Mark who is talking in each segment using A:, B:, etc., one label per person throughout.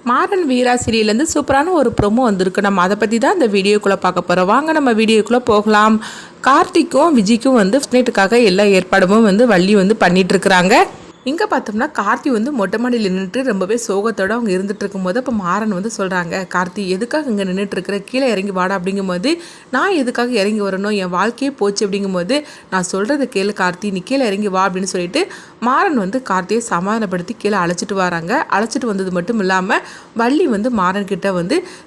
A: மாறன் வீரா சீரியல்லேருந்து சூப்பரான ஒரு ப்ரோமோ வந்திருக்கு. நம்ம அதை பற்றி தான் இந்த வீடியோக்குள்ளே பார்க்க போகிறோம். வாங்க நம்ம வீடியோக்குள்ளே போகலாம். கார்த்திக்கும் விஜய்க்கும் ஃபர்ஸ்ட் நைட்டுக்காக எல்லா ஏற்பாடும் வள்ளி பண்ணிட்டு இருக்கிறாங்க. இங்கே பார்த்தோம்னா கார்த்தி மொட்டை மாடியில் நின்றுட்டு ரொம்பவே சோகத்தோடு அவங்க இருந்துட்டு இருக்கும்போது அப்போ மாறன் சொல்கிறாங்க, கார்த்தி எதுக்காக இங்கே நின்றுட்டு இருக்கிற, கீழே இறங்கி வாடா அப்படிங்கும்போது, நான் எதுக்காக இறங்கி வரணும், என் வாழ்க்கையே போச்சு அப்படிங்கும்போது, நான் சொல்கிறத கேளு கார்த்தி, நீ கீழே இறங்கி வா அப்படின்னு சொல்லிட்டு மாறன் கார்த்தியை சமாதானப்படுத்தி கீழே அழைச்சிட்டு வராங்க. அழைச்சிட்டு வந்தது மட்டும் இல்லாமல் வள்ளி மாறன்கிட்ட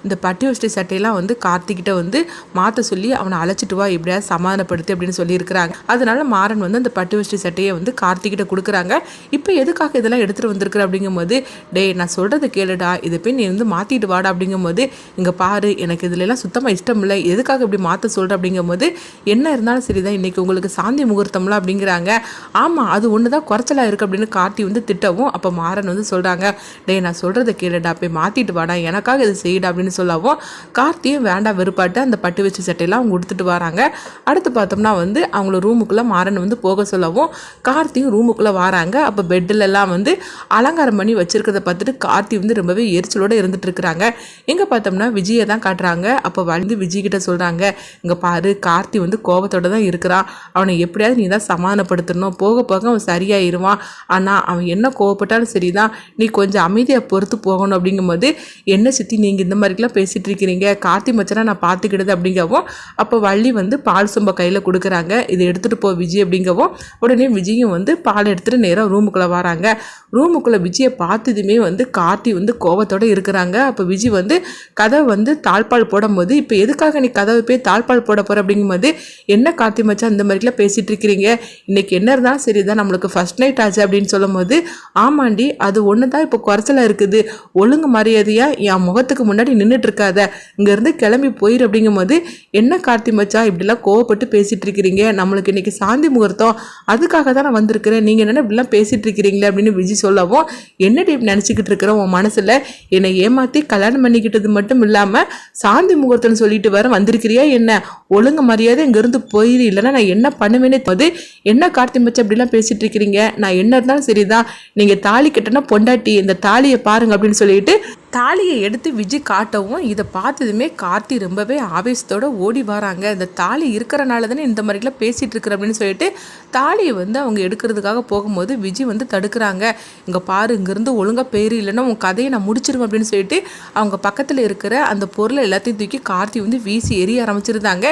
A: இந்த பட்டி வஷ்டி சட்டையெல்லாம் கார்த்திகிட்ட மாற்ற சொல்லி அவனை அழைச்சிட்டு வா, எப்படியாவது சமாதானப்படுத்தி அப்படின்னு சொல்லியிருக்கிறாங்க. அதனால மாறன் அந்த பட்டி வஷ்டி சட்டையை கார்த்திகிட்ட கொடுக்குறாங்க. இப்போ எதுக்காக இதெல்லாம் எடுத்துகிட்டு வந்திருக்கிற அப்படிங்கும்போது, டேய் நான் சொல்கிறத கேளுடா, இதை போய் நீ மாற்றிட்டு வாடா அப்படிங்கும்போது, இங்கே பாரு எனக்கு இதுலலாம் சுத்தமாக இஷ்டம் இல்லை, எதுக்காக இப்படி மாற்ற சொல்கிற அப்படிங்கும்போது, என்ன இருந்தாலும் சரிதான் இன்றைக்கி உங்களுக்கு சாந்தி முகூர்த்தம்லாம் அப்படிங்கிறாங்க. ஆமாம் அது ஒன்று தான் குறைச்சலாக இருக்குது அப்படின்னு கார்த்தி திட்டவும் அப்போ மாறன் சொல்கிறாங்க, டேய் நான் சொல்கிறத கேளுடா, போய் மாற்றிட்டு வாடா, எனக்காக இது செய்யடா அப்படின்னு சொல்லவும் கார்த்தியும் வேண்டாம் வெறுப்பாட்டு அந்த பட்டு வச்சு சட்டையெல்லாம் அவங்க கொடுத்துட்டு வராங்க. அடுத்து பார்த்தோம்னா அவங்கள ரூமுக்குள்ளே மாறன் போக சொல்லவும் கார்த்தியும் ரூமுக்குள்ளே வராங்க. அப்போ பெட்டிலெல்லாம் அலங்காரம் பண்ணி வச்சுருக்கிறத பார்த்துட்டு கார்த்தி ரொம்பவே எரிச்சலோடு இருந்துட்டு இருக்கிறாங்க. எங்கே பார்த்தோம்னா விஜயை தான் காட்டுறாங்க. அப்போ விஜய்கிட்ட சொல்கிறாங்க, இங்கே பாரு கார்த்தி கோபத்தோடு தான் இருக்கிறான், அவனை எப்படியாவது நீ தான் சமாதானப்படுத்தணும், போக போக அவன் சரியாயிருவான், ஆனால் அவன் என்ன கோவப்பட்டாலும் சரி தான், நீ கொஞ்சம் அமைதியாக பொறுத்து போகணும் அப்படிங்கும்போது, என்ன சித்தி நீங்கள் இந்த மாதிரிலாம் பேசிகிட்டு இருக்கிறீங்க, கார்த்தி மச்சனா நான் பார்த்துக்கிடுது அப்படிங்கவும் அப்போ வள்ளி பால் சொம்ப கையில் கொடுக்குறாங்க, இதை எடுத்துகிட்டு போ விஜய் அப்படிங்கவும் உடனே விஜயும் பால் எடுத்துகிட்டு நேராக ரூமுக்குள்ளே வராங்க. ரூமுக்குள்ளே விஜயை பார்த்ததுமே கார்த்தி கோபத்தோடு இருக்கிறாங்க. அப்போ விஜய் கதவை தாழ்பால் போடும்போது, இப்போ எதுக்காக நீ கதவை போய் தாழ்பால் போட போகிற அப்படிங்கும்போது, என்ன கார்த்தி மச்சான் இந்த மாதிரிலாம் பேசிகிட்டு இருக்கிறீங்க, இன்றைக்கி என்ன இருந்தாலும் சரி தான் நம்மளுக்கு ஃபர்ஸ்ட் நைட் ஆச்சு அப்படின்னு சொல்லும் போது, ஆமாண்டி அது ஒன்று தான் இப்போ குறைச்சலாக இருக்குது, ஒழுங்கு மரியாதையாக என் முகத்துக்கு முன்னாடி நின்றுட்டு இருக்காத, இங்கேருந்து கிளம்பி போயிரு அப்படிங்கும்போது, என்ன கார்த்தி மச்சான் இப்படிலாம் கோவப்பட்டு பேசிகிட்டு இருக்கிறீங்க, நம்மளுக்கு இன்றைக்கி சாந்தி முகூர்த்தம், அதுக்காக தான் நான் வந்திருக்கிறேன், நீங்கள் என்ன இப்படிலாம் பேசிகிட்டு இருக்கிறீங்களே அப்படின்னு விஜய் சொல்லவும், என்னடி நினச்சிக்கிட்டு இருக்கிறோம் உன் மனசில், என்னை ஏமாற்றி கல்யாணம் பண்ணிக்கிட்டது மட்டும் இல்லாமல் சாந்தி முகூர்த்தம்னு சொல்லிட்டு வர வந்திருக்கிறியா என்ன, ஒழுங்கு மரியாதை இங்கேருந்து போயிரு, இல்லைன்னா நான் என்ன பண்ணுவேனே போது, என்ன கார்த்தி மச்சான் அப்படிலாம் பேசிகிட்டு இருக்கிறீங்க, நான் என்ன இருந்தாலும் சரிதான், நீங்கள் தாலி கட்டினா பொண்டாட்டி, இந்த தாலியை பாருங்க அப்படின்னு சொல்லிட்டு தாலியை எடுத்து விஜய் காட்டவும், இதை பார்த்ததுமே கார்த்தி ரொம்பவே ஆவேசத்தோடு ஓடி வராங்க. இந்த தாலி இருக்கிறனால தானே இந்த மாதிரிலாம் பேசிகிட்டு இருக்கிற அப்படின்னு சொல்லிட்டு தாலியை அவங்க எடுக்கிறதுக்காக போகும்போது விஜய் தடுக்கிறாங்க. இங்கே பாரு இங்கேருந்து ஒழுங்காக பேரு, இல்லைன்னா உன் கதையை நான் முடிச்சிருவேன் அப்படின்னு சொல்லிட்டு அவங்க பக்கத்தில் இருக்கிற அந்த பொருளை எல்லாத்தையும் தூக்கி கார்த்தி வீசி எரிய ஆரம்பிச்சிருந்தாங்க.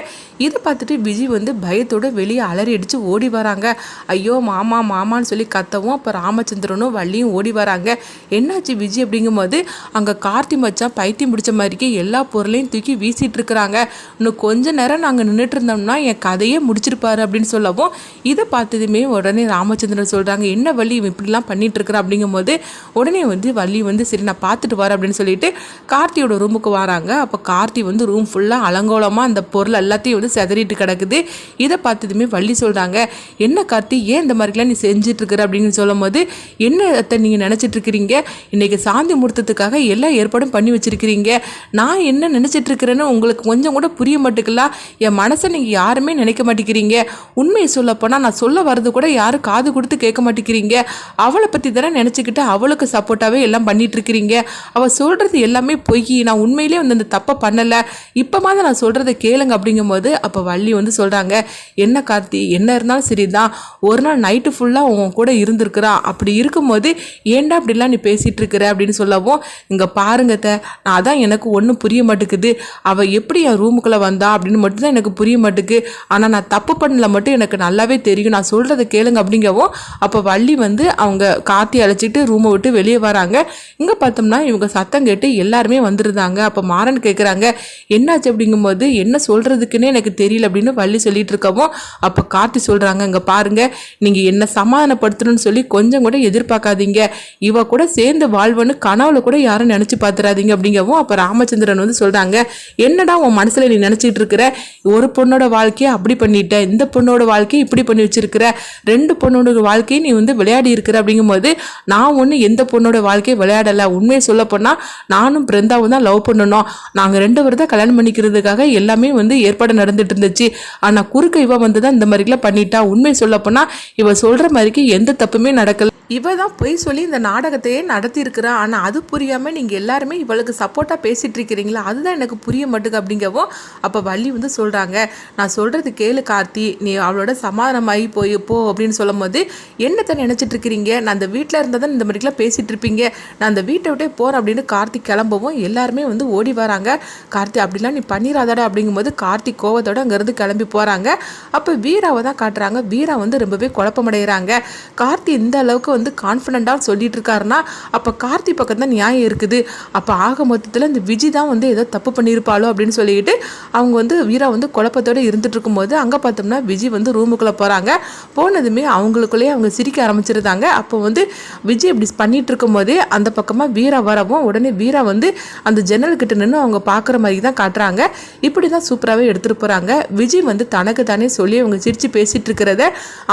A: இதை பார்த்துட்டு விஜய் பயத்தோடு வெளியே அலறி அடித்து ஓடி வராங்க. ஐயோ மாமா மாமான்னு சொல்லி கத்தவும் அப்போ ராமச்சந்திரனும் வள்ளியும் ஓடி வராங்க. என்னாச்சு விஜய் அப்படிங்கும்போது, அங்கே கார்த்தி மச்சான் பைத்தியம் பிடிச்ச மாதிரிக்கே எல்லா பொருளையும் தூக்கி வீசிட்டு இருக்கிறாங்க, இன்னும் கொஞ்ச நேரம் நாங்கள் நின்றுட்டு இருந்தோம்னா என் கதையே முடிச்சிருப்பாரு அப்படின்னு சொல்லவும், இதை பார்த்ததுமே உடனே ராமச்சந்திரன் சொல்கிறாங்க, என்ன வள்ளி இப்படிலாம் பண்ணிட்டு இருக்கிற அப்படிங்கும்போது உடனே வள்ளி சரி நான் பார்த்துட்டு வரேன் அப்படின்னு சொல்லிட்டு கார்த்தியோட ரூமுக்கு வராங்க. அப்போ கார்த்தி ரூம் ஃபுல்லாக அலங்கோலமாக அந்த பொருள் எல்லாத்தையும் செதறிட்டு கிடக்குது. இதை பார்த்ததுமே வள்ளி சொல்கிறாங்க, என்ன கார்த்தி ஏன் இந்த மாதிரிலாம் நீ செஞ்சுட்டு இருக்கிற அப்படின்னு சொல்லும் போது, என்ன நீங்கள் நினச்சிட்டு இருக்கிறீங்க, இன்றைக்கி சாந்தி முகூர்த்தத்துக்காக எல்லா ஏற்பாடும் பண்ணி வச்சிருக்கிறீங்க, நான் என்ன நினச்சிட்டு இருக்கிறேன்னு உங்களுக்கு கொஞ்சம் கூட புரிய மாட்டேங்களா, என் மனசை நீங்கள் யாருமே நினைக்க மாட்டேங்கிறீங்க, உண்மையை சொல்லப்போனால் நான் சொல்ல வர்றது கூட யாரும் காது கொடுத்து கேட்க மாட்டேங்கிறீங்க, அவளை பற்றி தானே நினச்சிக்கிட்டு அவளுக்கு சப்போர்ட்டாகவே எல்லாம் பண்ணிட்டு இருக்கிறீங்க, அவள் சொல்கிறது எல்லாமே பொய், நான் உண்மையிலே அந்த தப்பை பண்ணலை, இப்போ மாதிரி நான் சொல்கிறத கேளுங்க அப்படிங்கும்போது அப்போ வள்ளி சொல்கிறாங்க, என்ன கார்த்தி என்ன இருந்தாலும் சரி தான், ஒரு நாள் நைட்டு ஃபுல்லாக உன் கூட இருந்திருக்கிறான், அப்படி இருக்கும்போது ஏன்டா அப்படிலாம் நீ பேசிகிட்டு இருக்கிற அப்படின்னு சொல்லவும், இங்கே பாருங்கத்த நான் அதான் எனக்கு ஒன்றும் புரிய மாட்டேக்குது, அவள் எப்படி என் ரூமுக்குள்ளே வந்தா அப்படின்னு மட்டும்தான் எனக்கு புரிய மாட்டேக்கு, ஆனால் நான் தப்பு பண்ணல மட்டும் எனக்கு நல்லாவே தெரியும், நான் சொல்கிறத கேளுங்க அப்படிங்கவும் அப்போ வள்ளி அவங்க கார்த்தி அழைச்சிட்டு ரூமை விட்டு வெளியே வராங்க. இங்கே பார்த்தோம்னா இவங்க சத்தம் கேட்டு எல்லாருமே வந்துருந்தாங்க. அப்போ மாறன் கேட்குறாங்க, என்னாச்சு அப்படிங்கும்போது, என்ன சொல்கிறதுக்குன்னே எனக்கு தெரியல அப்படின்னு வள்ளி சொல்லிட்டு இருக்கவும் அப்போ கார்த்தி சொல்கிறாங்க, இங்கே பாருங்க நீங்கள் என்ன சமாதானப்படுத்தணும்னு சொல்லி கொஞ்சம் கூட எதிர்பார்க்காதீங்க, இவ கூட சேர்ந்து வாழ்வன்னு கனவுல கூட யாரும் நினச்சி பார்த்துறாதீங்க அப்படிங்கவும் அப்போ ராமச்சந்திரன் சொல்கிறாங்க, என்னடா உன் மனசில் நீ நினச்சிட்டு இருக்கிற, ஒரு பொண்ணோட வாழ்க்கையை அப்படி பண்ணிட்ட, இந்த பொண்ணோட வாழ்க்கையை இப்படி பண்ணி வச்சிருக்கிற, ரெண்டு பொண்ணோட வாழ்க்கையை நீ விளையாடி இருக்கிற அப்படிங்கும்போது, நான் ஒன்று எந்த பொண்ணோட வாழ்க்கையை விளையாடலை, உண்மையை சொல்ல போனால் நானும் பிருந்தாவும் தான் லவ் பண்ணணும், நாங்கள் ரெண்டு பேரும் தான் கல்யாணம் பண்ணிக்கிறதுக்காக எல்லாமே ஏற்பாடு நடந்துட்டு இருந்துச்சு, ஆனால் குறுக்க இவ தான் இந்த மாதிரிலாம் பண்ணிட்டா, உண்மையை சொல்ல போனால் இவ சொல்கிற மாதிரிக்கு எந்த தப்புமே நடக்கல, இவ தான் பொய் சொல்லி இந்த நாடகத்தையே நடத்தி இருக்கிறா, ஆனால் அது புரியாமல் நீங்கள் நீங்கள் எல்லாருமே இவளுக்கு சப்போர்ட்டாக பேசிகிட்டு இருக்கிறீங்களா, அதுதான் எனக்கு புரிய மாட்டுக்கு அப்படிங்கவும் அப்போ வள்ளி வந்து சொல்கிறாங்க, நான் சொல்கிறது கேளு கார்த்தி, நீ அவளோட சமாதானமாகி போ அப்படின்னு சொல்லும் போது, என்னத்தை நினச்சிட்டு இருக்கிறீங்க, நான் அந்த வீட்டில் இருந்தால் தான் இந்த மாதிரிலாம் பேசிகிட்டு இருப்பீங்க, நான் அந்த வீட்டை விட்டே போகிறேன் அப்படின்னு கார்த்தி கிளம்பவும் எல்லாருமே வந்து ஓடி வராங்க. கார்த்தி அப்படிலாம் நீ பண்ணிடாதடா அப்படிங்கும்போது கார்த்தி கோவத்தோடு அங்கேருந்து கிளம்பி போகிறாங்க. அப்போ வீராவை தான் காட்டுறாங்க. வீரா வந்து ரொம்பவே குழப்பமடைகிறாங்க. கார்த்தி இந்த அளவுக்கு வந்து கான்ஃபிடென்ட்டாக சொல்லிட்டு இருக்காருன்னா அப்போ கார்த்தி பக்கம் தான் நியாயம் இருக்குது. அப்போ ஆக மொத்தத்தில் இந்த விஜி தான் வந்து ஏதோ தப்பு பண்ணியிருப்பாளோ அப்படின்னு சொல்லிட்டு அவங்க வந்து வீரா வந்து குழப்பத்தோடு இருந்துட்டு இருக்கும்போது அங்கே பார்த்தோம்னா விஜி வந்து ரூமுக்குள்ளே போகிறாங்க. போனதுமே அவங்களுக்குள்ளேயே அவங்க சிரிக்க ஆரம்பிச்சிருந்தாங்க. அப்போ வந்து விஜய் இப்படி பண்ணிட்டு இருக்கும் போதே அந்த பக்கமாக வீரா வரவும் உடனே வீரா வந்து அந்த ஜன்னல்கிட்ட நின்று அவங்க பார்க்குற மாதிரி தான் காட்டுறாங்க. இப்படி தான் சூப்பராகவே எடுத்துகிட்டு போகிறாங்க. விஜய் வந்து தனக்கு தானே சொல்லி அவங்க சிரித்து பேசிகிட்டு இருக்கிறத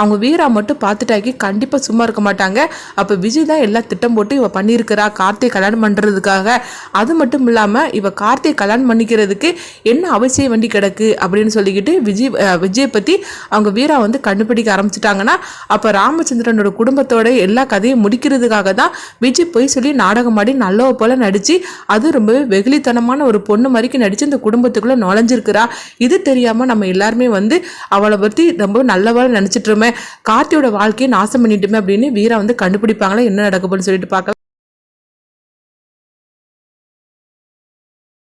A: அவங்க வீரா மட்டும் பார்த்துட்டாக்கி கண்டிப்பாக சும்மா இருக்க மாட்டாங்க. அப்போ விஜய் தான் எல்லாம் திட்டம் போட்டு இவ பண்ணியிருக்கிறா கார்த்திகை கல்யாணம் பண்ணுறதுக்காக. அது மட்டும் இல்லாமல் இவ கார்த்திகை கல்யாணம் பண்ணிக்கிறதுக்கு என்ன அவசியம் வேண்டி கிடக்கு அப்படின்னு சொல்லிக்கிட்டு விஜயை பற்றி அவங்க வீரா வந்து கண்டுபிடிக்க ஆரம்பிச்சிட்டாங்கன்னா அப்போ ராமச்சந்திரனோட குடும்பத்தோட எல்லா கதையும் முடிக்கிறதுக்காக தான் விஜய் போய் சொல்லி நாடகம் ஆடி நல்லவ போல நடித்து அது ரொம்பவே வெகுளித்தனமான ஒரு பொண்ணு மாதிரிக்கு நடித்து இந்த குடும்பத்துக்குள்ளே நுழைஞ்சிருக்கிறா. இது தெரியாமல் நம்ம எல்லாருமே வந்து அவளை பற்றி ரொம்ப நல்லவளை நினச்சிட்டுருமே, கார்த்தியோட வாழ்க்கையை நாசம் பண்ணிட்டுமே அப்படின்னு வீரா வந்து கண்டுபிடிப்பாங்களா என்ன நடக்குதுன்னு சொல்லிட்டு பார்க்கலாம்.